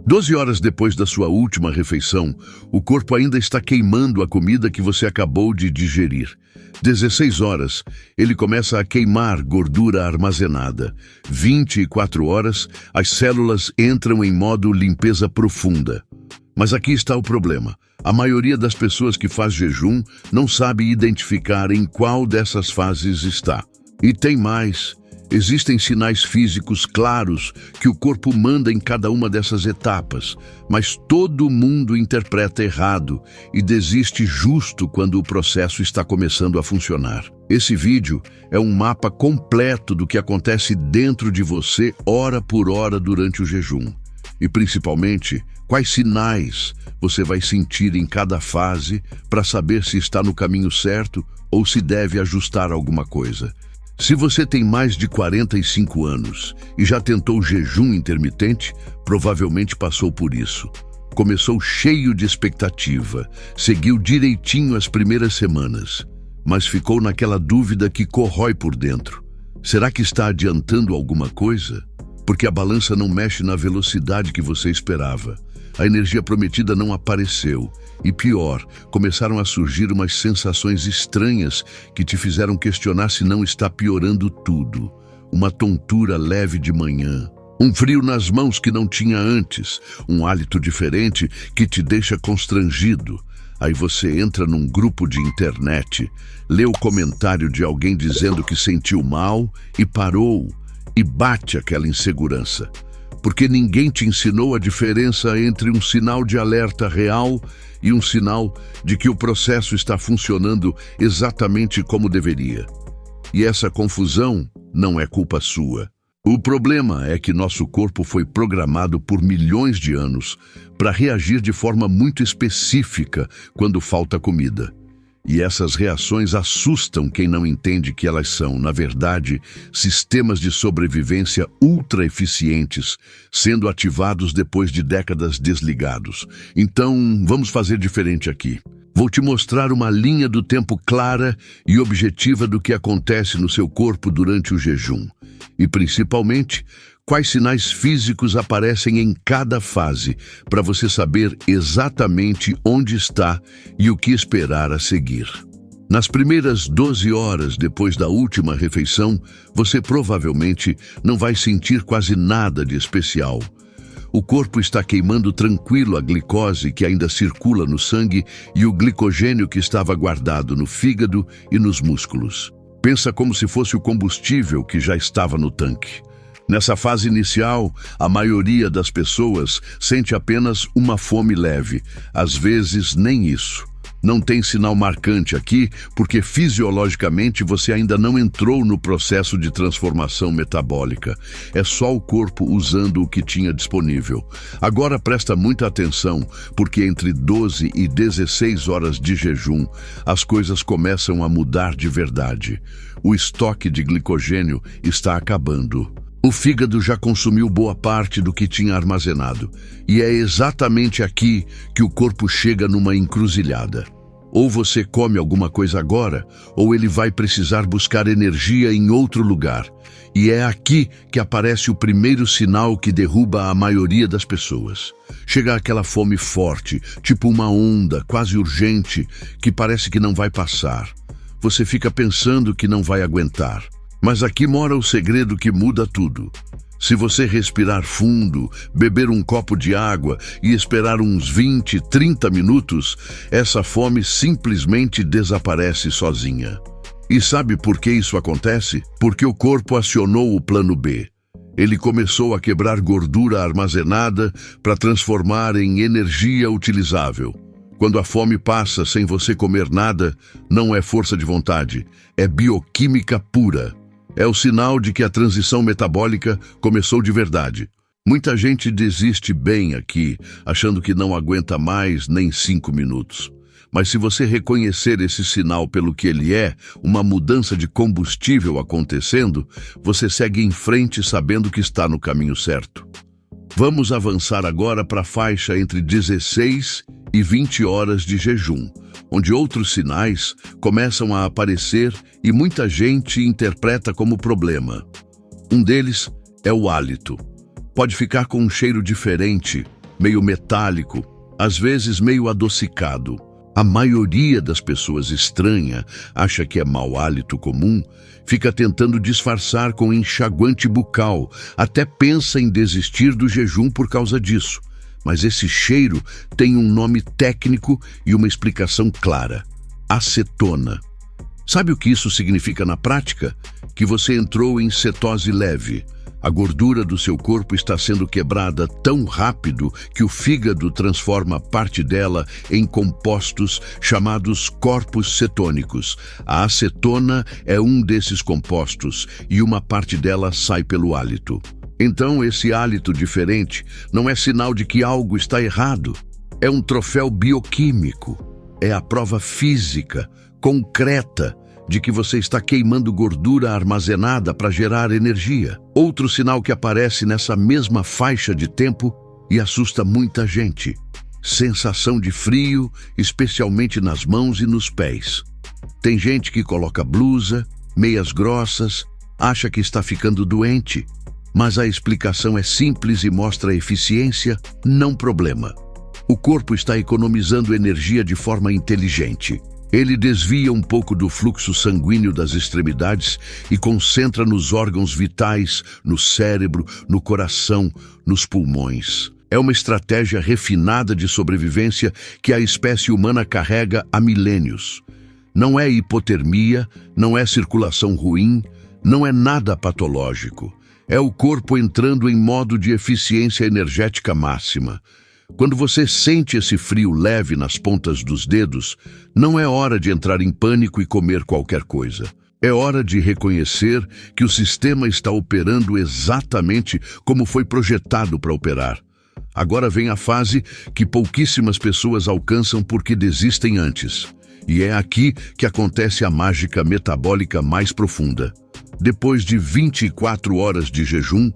12 horas depois da sua última refeição, o corpo ainda está queimando a comida que você acabou de digerir. 16 horas, ele começa a queimar gordura armazenada. 24 horas, as células entram em modo limpeza profunda. Mas aqui está o problema. A maioria das pessoas que faz jejum não sabe identificar em qual dessas fases está. E tem mais. Existem sinais físicos claros que o corpo manda em cada uma dessas etapas, mas todo mundo interpreta errado e desiste justo quando o processo está começando a funcionar. Esse vídeo é um mapa completo do que acontece dentro de você hora por hora durante o jejum. E principalmente, quais sinais você vai sentir em cada fase para saber se está no caminho certo ou se deve ajustar alguma coisa. Se você tem mais de 45 anos e já tentou jejum intermitente, provavelmente passou por isso. Começou cheio de expectativa, seguiu direitinho as primeiras semanas, mas ficou naquela dúvida que corrói por dentro. Será que está adiantando alguma coisa? Porque a balança não mexe na velocidade que você esperava. A energia prometida não apareceu. E pior, começaram a surgir umas sensações estranhas que te fizeram questionar se não está piorando tudo. Uma tontura leve de manhã, um frio nas mãos que não tinha antes, um hálito diferente que te deixa constrangido. Aí você entra num grupo de internet, lê o comentário de alguém dizendo que sentiu mal e parou, e bate aquela insegurança. Porque ninguém te ensinou a diferença entre um sinal de alerta real e um sinal de que o processo está funcionando exatamente como deveria. E essa confusão não é culpa sua. O problema é que nosso corpo foi programado por milhões de anos para reagir de forma muito específica quando falta comida. E essas reações assustam quem não entende que elas são, na verdade, sistemas de sobrevivência ultra eficientes, sendo ativados depois de décadas desligados. Então, vamos fazer diferente aqui. Vou te mostrar uma linha do tempo clara e objetiva do que acontece no seu corpo durante o jejum. E, principalmente, quais sinais físicos aparecem em cada fase, para você saber exatamente onde está e o que esperar a seguir. Nas primeiras 12 horas depois da última refeição, você provavelmente não vai sentir quase nada de especial. O corpo está queimando tranquilo a glicose que ainda circula no sangue e o glicogênio que estava guardado no fígado e nos músculos. Pensa como se fosse o combustível que já estava no tanque. Nessa fase inicial, a maioria das pessoas sente apenas uma fome leve, às vezes nem isso. Não tem sinal marcante aqui, porque fisiologicamente você ainda não entrou no processo de transformação metabólica. É só o corpo usando o que tinha disponível. Agora presta muita atenção, porque entre 12 e 16 horas de jejum, as coisas começam a mudar de verdade. O estoque de glicogênio está acabando. O fígado já consumiu boa parte do que tinha armazenado, e é exatamente aqui que o corpo chega numa encruzilhada. Ou você come alguma coisa agora, ou ele vai precisar buscar energia em outro lugar. E é aqui que aparece o primeiro sinal que derruba a maioria das pessoas. Chega aquela fome forte, tipo uma onda, quase urgente, que parece que não vai passar. Você fica pensando que não vai aguentar. Mas aqui mora o segredo que muda tudo. Se você respirar fundo, beber um copo de água e esperar uns 20, 30 minutos, essa fome simplesmente desaparece sozinha. E sabe por que isso acontece? Porque o corpo acionou o plano B. Ele começou a quebrar gordura armazenada para transformar em energia utilizável. Quando a fome passa sem você comer nada, não é força de vontade, é bioquímica pura. É o sinal de que a transição metabólica começou de verdade. Muita gente desiste bem aqui, achando que não aguenta mais nem 5 minutos. Mas se você reconhecer esse sinal pelo que ele é, uma mudança de combustível acontecendo, você segue em frente sabendo que está no caminho certo. Vamos avançar agora para a faixa entre 16 e 20 horas de jejum, onde outros sinais começam a aparecer e muita gente interpreta como problema. Um deles é o hálito. Pode ficar com um cheiro diferente, meio metálico, às vezes meio adocicado. A maioria das pessoas estranha, acha que é mau hálito comum, fica tentando disfarçar com enxaguante bucal, até pensa em desistir do jejum por causa disso. Mas esse cheiro tem um nome técnico e uma explicação clara: acetona. Sabe o que isso significa na prática? Que você entrou em cetose leve. A gordura do seu corpo está sendo quebrada tão rápido que o fígado transforma parte dela em compostos chamados corpos cetônicos. A acetona é um desses compostos e uma parte dela sai pelo hálito. Então, esse hálito diferente não é sinal de que algo está errado. É um troféu bioquímico. É a prova física, concreta, de que você está queimando gordura armazenada para gerar energia. Outro sinal que aparece nessa mesma faixa de tempo e assusta muita gente: sensação de frio, especialmente nas mãos e nos pés. Tem gente que coloca blusa, meias grossas, acha que está ficando doente, mas a explicação é simples e mostra eficiência, não problema. O corpo está economizando energia de forma inteligente. Ele desvia um pouco do fluxo sanguíneo das extremidades e concentra nos órgãos vitais, no cérebro, no coração, nos pulmões. É uma estratégia refinada de sobrevivência que a espécie humana carrega há milênios. Não é hipotermia, não é circulação ruim, não é nada patológico. É o corpo entrando em modo de eficiência energética máxima. Quando você sente esse frio leve nas pontas dos dedos, não é hora de entrar em pânico e comer qualquer coisa. É hora de reconhecer que o sistema está operando exatamente como foi projetado para operar. Agora vem a fase que pouquíssimas pessoas alcançam porque desistem antes. E é aqui que acontece a mágica metabólica mais profunda. Depois de 24 horas de jejum,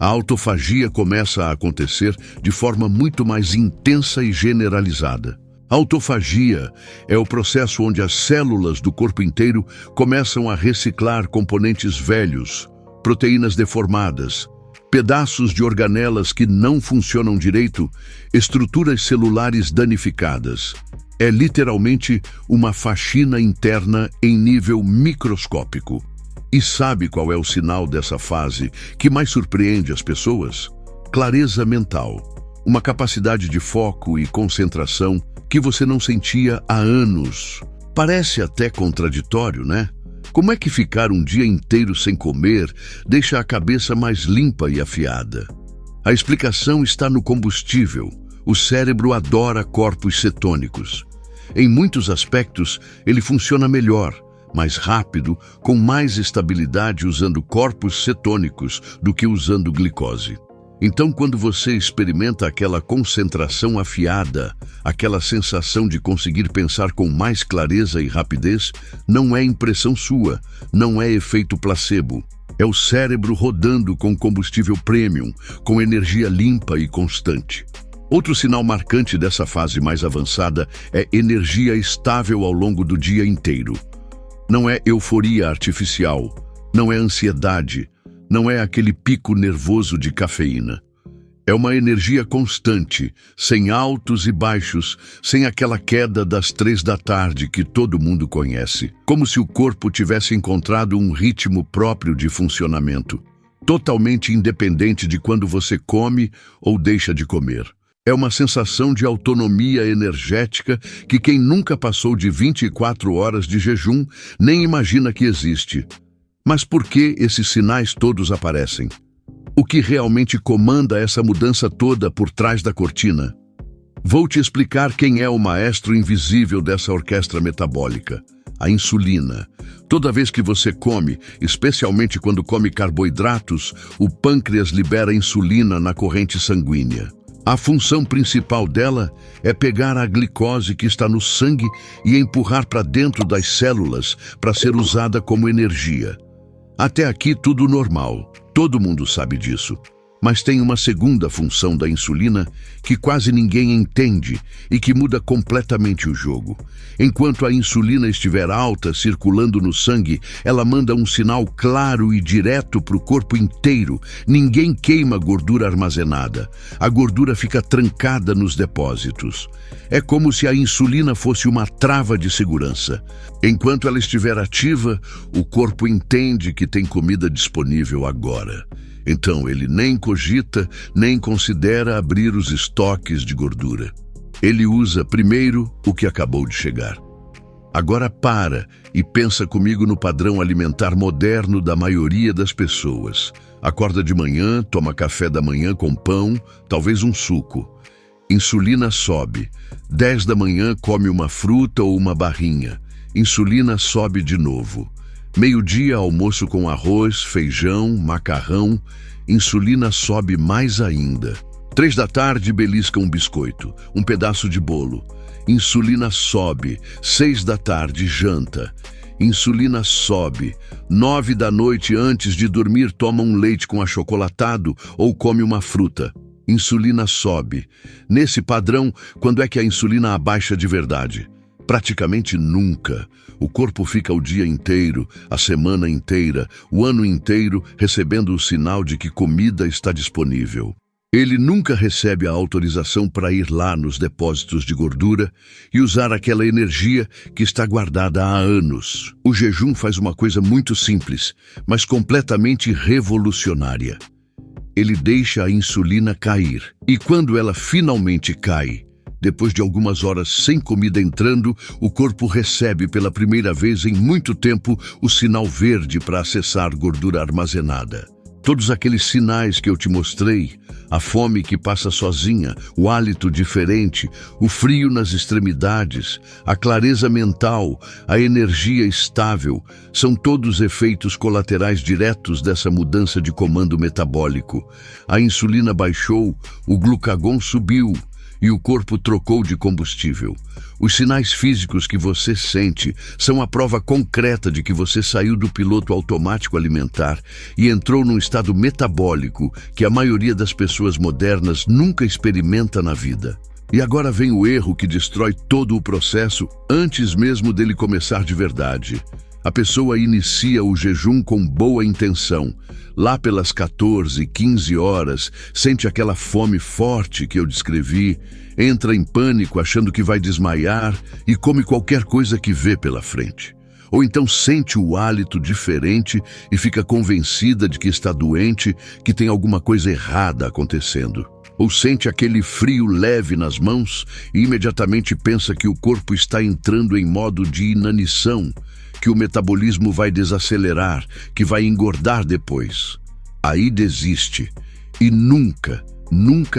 a autofagia começa a acontecer de forma muito mais intensa e generalizada. A autofagia é o processo onde as células do corpo inteiro começam a reciclar componentes velhos, proteínas deformadas, pedaços de organelas que não funcionam direito, estruturas celulares danificadas. É literalmente uma faxina interna em nível microscópico. E sabe qual é o sinal dessa fase que mais surpreende as pessoas? Clareza mental. Uma capacidade de foco e concentração que você não sentia há anos. Parece até contraditório, né? Como é que ficar um dia inteiro sem comer deixa a cabeça mais limpa e afiada? A explicação está no combustível. O cérebro adora corpos cetônicos. Em muitos aspectos, ele funciona melhor, mais rápido, com mais estabilidade usando corpos cetônicos do que usando glicose. Então, quando você experimenta aquela concentração afiada, aquela sensação de conseguir pensar com mais clareza e rapidez, não é impressão sua, não é efeito placebo. É o cérebro rodando com combustível premium, com energia limpa e constante. Outro sinal marcante dessa fase mais avançada é energia estável ao longo do dia inteiro. Não é euforia artificial, não é ansiedade, não é aquele pico nervoso de cafeína. É uma energia constante, sem altos e baixos, sem aquela queda das 3 da tarde que todo mundo conhece. Como se o corpo tivesse encontrado um ritmo próprio de funcionamento, totalmente independente de quando você come ou deixa de comer. É uma sensação de autonomia energética que quem nunca passou de 24 horas de jejum nem imagina que existe. Mas por que esses sinais todos aparecem? O que realmente comanda essa mudança toda por trás da cortina? Vou te explicar quem é o maestro invisível dessa orquestra metabólica: a insulina. Toda vez que você come, especialmente quando come carboidratos, o pâncreas libera insulina na corrente sanguínea. A função principal dela é pegar a glicose que está no sangue e empurrar para dentro das células para ser usada como energia. Até aqui tudo normal, todo mundo sabe disso. Mas tem uma segunda função da insulina que quase ninguém entende e que muda completamente o jogo. Enquanto a insulina estiver alta, circulando no sangue, ela manda um sinal claro e direto para o corpo inteiro. Ninguém queima gordura armazenada. A gordura fica trancada nos depósitos. É como se a insulina fosse uma trava de segurança. Enquanto ela estiver ativa, o corpo entende que tem comida disponível agora. Então ele nem cogita, nem considera abrir os estoques de gordura. Ele usa primeiro o que acabou de chegar. Agora para e pensa comigo no padrão alimentar moderno da maioria das pessoas. Acorda de manhã, toma café da manhã com pão, talvez um suco. Insulina sobe. 10 da manhã come uma fruta ou uma barrinha. Insulina sobe de novo. Meio-dia, almoço com arroz, feijão, macarrão, insulina sobe mais ainda. 3 da tarde, belisca um biscoito, um pedaço de bolo. Insulina sobe. 6 da tarde, janta. Insulina sobe. 9 da noite, antes de dormir, toma um leite com achocolatado ou come uma fruta. Insulina sobe. Nesse padrão, quando é que a insulina abaixa de verdade? Praticamente nunca. O corpo fica o dia inteiro, a semana inteira, o ano inteiro recebendo o sinal de que comida está disponível. Ele nunca recebe a autorização para ir lá nos depósitos de gordura e usar aquela energia que está guardada há anos. O jejum faz uma coisa muito simples, mas completamente revolucionária. Ele deixa a insulina cair. E quando ela finalmente cai, depois de algumas horas sem comida entrando, o corpo recebe pela primeira vez em muito tempo o sinal verde para acessar gordura armazenada. Todos aqueles sinais que eu te mostrei, a fome que passa sozinha, o hálito diferente, o frio nas extremidades, a clareza mental, a energia estável, são todos efeitos colaterais diretos dessa mudança de comando metabólico. A insulina baixou, o glucagon subiu, e o corpo trocou de combustível. Os sinais físicos que você sente são a prova concreta de que você saiu do piloto automático alimentar e entrou num estado metabólico que a maioria das pessoas modernas nunca experimenta na vida. E agora vem o erro que destrói todo o processo antes mesmo dele começar de verdade. A pessoa inicia o jejum com boa intenção. Lá pelas 14, 15 horas, sente aquela fome forte que eu descrevi, entra em pânico achando que vai desmaiar e come qualquer coisa que vê pela frente. Ou então sente o hálito diferente e fica convencida de que está doente, que tem alguma coisa errada acontecendo. Ou sente aquele frio leve nas mãos e imediatamente pensa que o corpo está entrando em modo de inanição, que o metabolismo vai desacelerar, que vai engordar depois. Aí desiste e nunca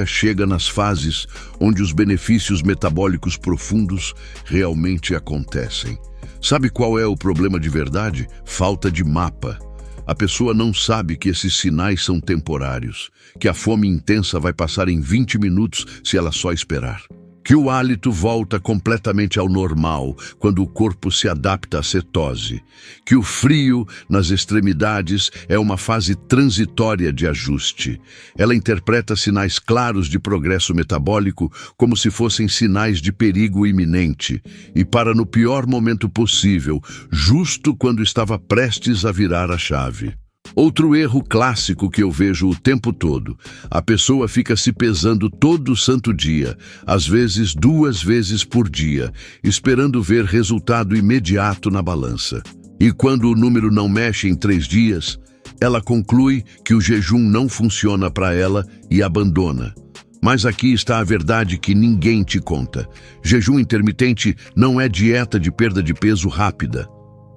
chega nas fases onde os benefícios metabólicos profundos realmente acontecem. Sabe qual é o problema de verdade? Falta de mapa. A pessoa não sabe que esses sinais são temporários, que a fome intensa vai passar em 20 minutos se ela só esperar. Que o hálito volta completamente ao normal quando o corpo se adapta à cetose. Que o frio nas extremidades é uma fase transitória de ajuste. Ela interpreta sinais claros de progresso metabólico como se fossem sinais de perigo iminente e para no pior momento possível, justo quando estava prestes a virar a chave. Outro erro clássico que eu vejo o tempo todo. A pessoa fica se pesando todo santo dia, às vezes 2 vezes por dia, esperando ver resultado imediato na balança. E quando o número não mexe em 3 dias, ela conclui que o jejum não funciona para ela e abandona. Mas aqui está a verdade que ninguém te conta. Jejum intermitente não é dieta de perda de peso rápida.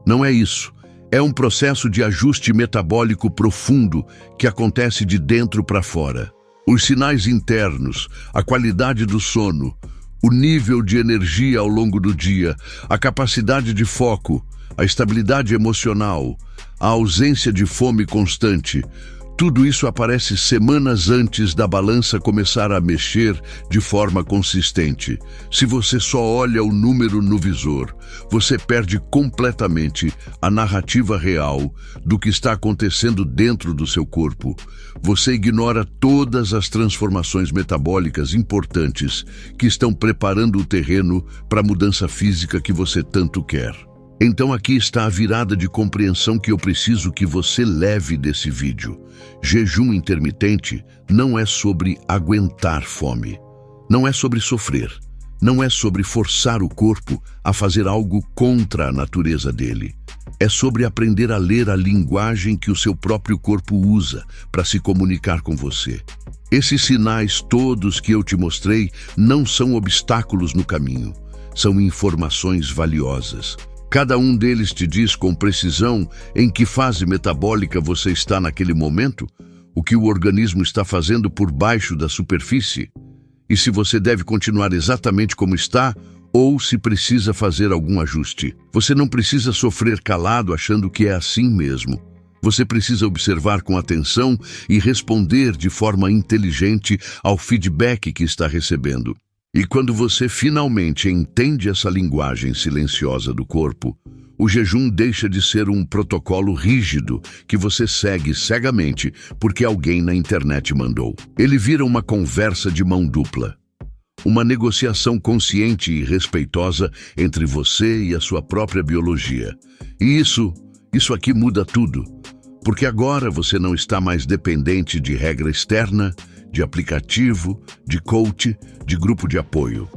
Não é isso. É um processo de ajuste metabólico profundo que acontece de dentro para fora. Os sinais internos, a qualidade do sono, o nível de energia ao longo do dia, a capacidade de foco, a estabilidade emocional, a ausência de fome constante, tudo isso aparece semanas antes da balança começar a mexer de forma consistente. Se você só olha o número no visor, você perde completamente a narrativa real do que está acontecendo dentro do seu corpo. Você ignora todas as transformações metabólicas importantes que estão preparando o terreno para a mudança física que você tanto quer. Então aqui está a virada de compreensão que eu preciso que você leve desse vídeo. Jejum intermitente não é sobre aguentar fome. Não é sobre sofrer. Não é sobre forçar o corpo a fazer algo contra a natureza dele. É sobre aprender a ler a linguagem que o seu próprio corpo usa para se comunicar com você. Esses sinais todos que eu te mostrei não são obstáculos no caminho. São informações valiosas. Cada um deles te diz com precisão em que fase metabólica você está naquele momento, o que o organismo está fazendo por baixo da superfície, e se você deve continuar exatamente como está ou se precisa fazer algum ajuste. Você não precisa sofrer calado achando que é assim mesmo. Você precisa observar com atenção e responder de forma inteligente ao feedback que está recebendo. E quando você finalmente entende essa linguagem silenciosa do corpo, o jejum deixa de ser um protocolo rígido que você segue cegamente porque alguém na internet mandou. Ele vira uma conversa de mão dupla. Uma negociação consciente e respeitosa entre você e a sua própria biologia. E isso aqui muda tudo, porque agora você não está mais dependente de regra externa, de aplicativo, de coach, de grupo de apoio.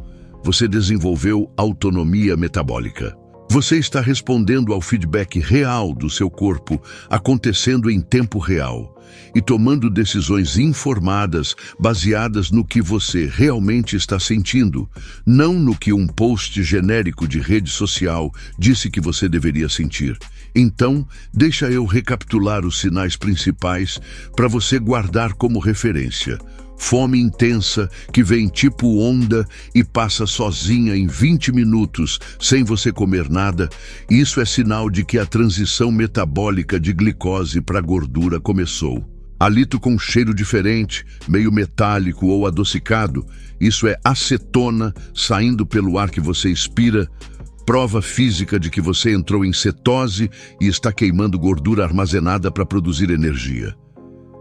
Você desenvolveu autonomia metabólica. Você está respondendo ao feedback real do seu corpo, acontecendo em tempo real, e tomando decisões informadas, baseadas no que você realmente está sentindo, não no que um post genérico de rede social disse que você deveria sentir. Então, deixa eu recapitular os sinais principais para você guardar como referência. Fome intensa, que vem tipo onda e passa sozinha em 20 minutos, sem você comer nada. Isso é sinal de que a transição metabólica de glicose para gordura começou. Hálito com cheiro diferente, meio metálico ou adocicado, isso é acetona saindo pelo ar que você expira. Prova física de que você entrou em cetose e está queimando gordura armazenada para produzir energia.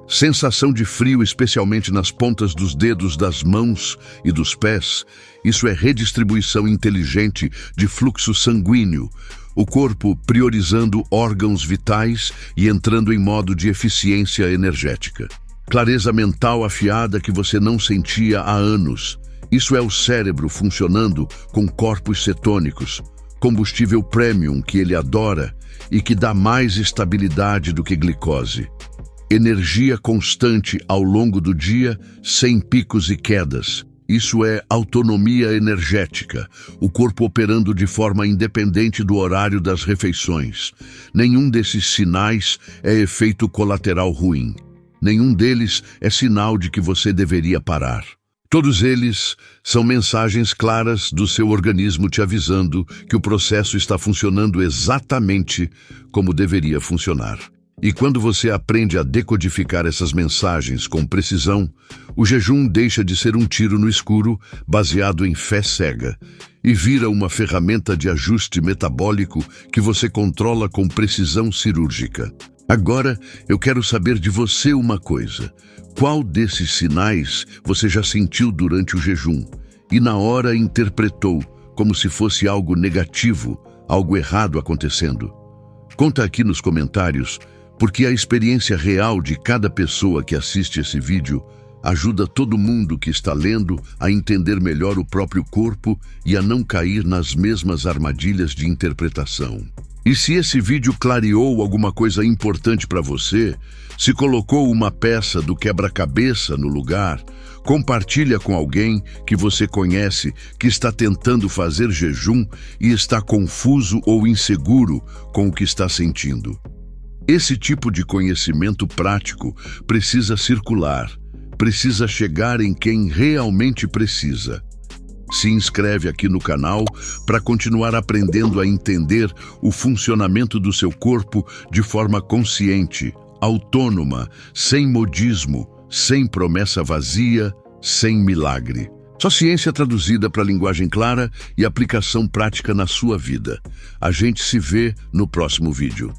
Sensação de frio, especialmente nas pontas dos dedos das mãos e dos pés. Isso é redistribuição inteligente de fluxo sanguíneo. O corpo priorizando órgãos vitais e entrando em modo de eficiência energética. Clareza mental afiada que você não sentia há anos. Isso é o cérebro funcionando com corpos cetônicos. Combustível premium que ele adora e que dá mais estabilidade do que glicose. Energia constante ao longo do dia, sem picos e quedas. Isso é autonomia energética, o corpo operando de forma independente do horário das refeições. Nenhum desses sinais é efeito colateral ruim. Nenhum deles é sinal de que você deveria parar. Todos eles são mensagens claras do seu organismo te avisando que o processo está funcionando exatamente como deveria funcionar. E quando você aprende a decodificar essas mensagens com precisão, o jejum deixa de ser um tiro no escuro baseado em fé cega e vira uma ferramenta de ajuste metabólico que você controla com precisão cirúrgica. Agora, eu quero saber de você uma coisa. Qual desses sinais você já sentiu durante o jejum e na hora interpretou como se fosse algo negativo, algo errado acontecendo? Conta aqui nos comentários, porque a experiência real de cada pessoa que assiste esse vídeo ajuda todo mundo que está lendo a entender melhor o próprio corpo e a não cair nas mesmas armadilhas de interpretação. E se esse vídeo clareou alguma coisa importante para você, se colocou uma peça do quebra-cabeça no lugar, compartilha com alguém que você conhece que está tentando fazer jejum e está confuso ou inseguro com o que está sentindo. Esse tipo de conhecimento prático precisa circular, precisa chegar em quem realmente precisa. Se inscreve aqui no canal para continuar aprendendo a entender o funcionamento do seu corpo de forma consciente, autônoma, sem modismo, sem promessa vazia, sem milagre. Só ciência traduzida para linguagem clara e aplicação prática na sua vida. A gente se vê no próximo vídeo.